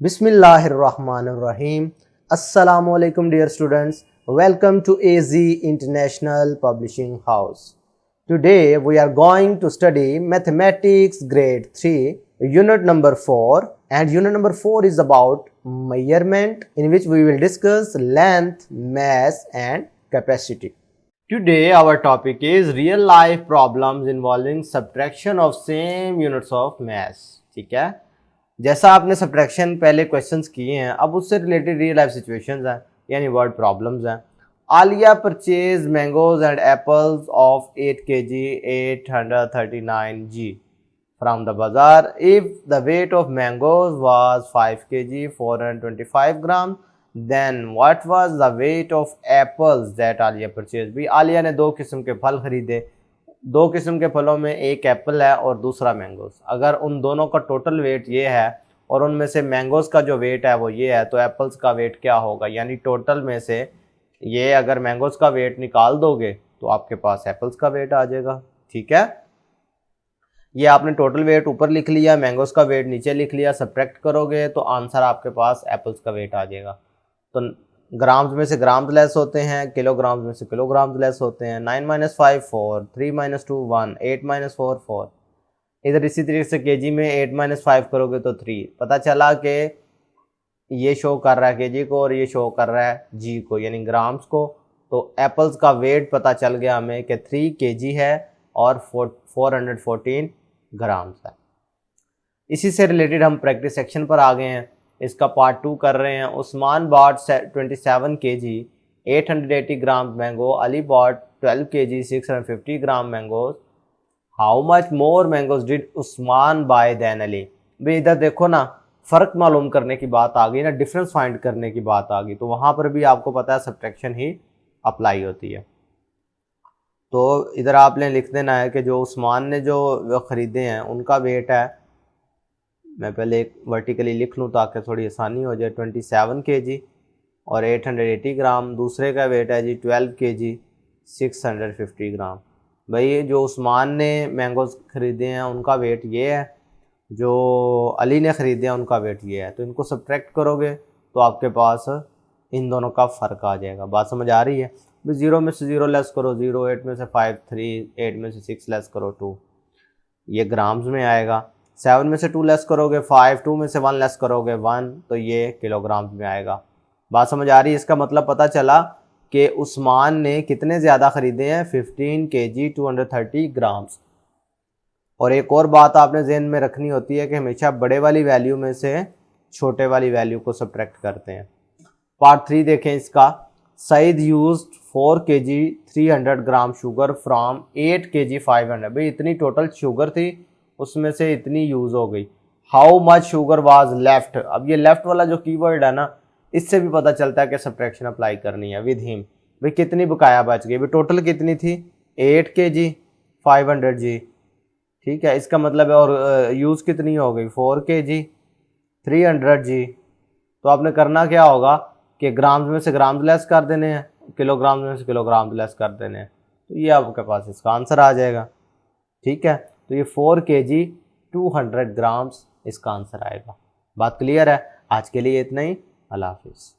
Bismillahirrahmanirrahim. Assalamu alaikum dear students. Welcome to AZ International Publishing House. Today we are going to study Mathematics Grade 3 Unit number 4, and Unit number 4 is about measurement, in which we will discuss length, mass and capacity. Today our topic is real life problems involving subtraction of same units of mass. ठीक है, जैसा आपने subtraction पहले questions किए हैं, अब उससे related real life situations हैं यानी वर्ड प्रॉब्लम्स हैं। Aliya purchase mangoes and apples of 8 kg 839 g from the bazaar if the weight of mangoes was 5 kg 425 gram, then what was the weight of apples that Aliya purchase. भी आलिया ने दो किस्म के फल खरीदे, दो किस्म के फलों में एक एप्पल है और दूसरा मैंगोज। अगर उन दोनों का टोटल वेट ये है और उनमें से मैंगोज का जो वेट है वो ये है, तो एप्पल्स का वेट क्या होगा, यानी टोटल में से ये अगर मैंगोज का वेट निकाल दोगे तो आपके पास एप्पल्स का वेट आ जाएगा। ठीक है, ये आपने टोटल वेट ऊपर लिख लिया, मैंगोज का वेट नीचे लिख लिया, सब्ट्रैक्ट करोगे तो आंसर आपके पास एप्पल्स का वेट आ जाएगा। तो ग्राम्स में से ग्राम्स लेस होते हैं, किलोग्राम्स में से किलोग्राम्स लेस होते हैं। 9 - 5 4, 3 - 2 1, 8 - 4 4। इधर इसी तरीके से केजी में 8 - 5 करोगे तो 3। पता चला कि ये शो कर रहा है केजी को और ये शो कर रहा है जी को, यानी ग्राम्स को। तो एप्पल्स का वेट पता चल गया हमें कि 3 kg है और 414 ग्राम्स है। इसी से रिलेटेड हम प्रैक्टिस सेक्शन पर आ गए हैं, इसका पार्ट 2 कर रहे हैं। Usman bought 27 kg 880 gram mango, Ali bought 12 kg 650 gram mangoes. How much more mangoes did Usman buy than Ali. भाई इधर देखो ना, फ़र्क मालूम करने की बात आ गई ना, डिफरेंस फाइंड करने की बात आ गई, तो वहाँ पर भी आपको पता है सब्ट्रैक्शन ही अप्लाई होती है। तो इधर आपने लिख देना है कि जो उस्मान ने जो ख़रीदे हैं उनका वेट है, मैं पहले एक वर्टिकली लिख लूँ ताकि थोड़ी आसानी हो जाए, 27 kg और 880 ग्राम। दूसरे का वेट है जी 12 kg 650 ग्राम। भाई जो उस्मान ने मैंगोज ख़रीदे हैं उनका वेट ये है, जो अली ने ख़रीदे हैं उनका वेट ये है। तो इनको सब्ट्रैक्ट करोगे तो आपके पास इन दोनों का फ़र्क आ जाएगा। बात समझ आ रही है? भाई 0 में से 0 लेस करो 0, 8 में से 5 3, 8 में से 6 लेस करो 2, ये ग्राम्स में आएगा। 7 में से 2 लेस करोगे 5, 2 में से 1 लेस करोगे 1, तो ये किलोग्राम्स में आएगा। बात समझ आ रही है? इसका मतलब पता चला कि उस्मान ने कितने ज़्यादा ख़रीदे हैं, 15 kg 230 ग्राम्स। और एक और बात आपने जहन में रखनी होती है कि हमेशा बड़े वाली वैल्यू में से छोटे वाली वैल्यू को सब्ट्रैक्ट करते हैं। पार्ट 3 देखें इसका। Saeed used 4 kg 300 gram sugar from 8 kg 500। भाई इतनी टोटल शुगर थी, उसमें से इतनी यूज़ हो गई। How much sugar was left. अब ये लेफ्ट वाला जो कीवर्ड है ना, इससे भी पता चलता है कि सब्ट्रैक्शन अप्लाई करनी है विद हिम। भाई कितनी बकाया बच गई, भाई टोटल कितनी थी 8 kg 500 g। ठीक है, इसका मतलब है और यूज़ कितनी हो गई 4 kg 300 g। तो आपने करना क्या होगा कि ग्राम्स में से ग्राम्स लेस कर देने हैं, किलोग्राम्स में से किलोग्राम्स लेस कर देने हैं, तो ये आपके पास इसका आंसर आ जाएगा। ठीक है, तो ये 4 kg 200 ग्राम्स इसका आंसर आएगा। बात क्लियर है? आज के लिए इतना ही। अल्लाह हाफिज़।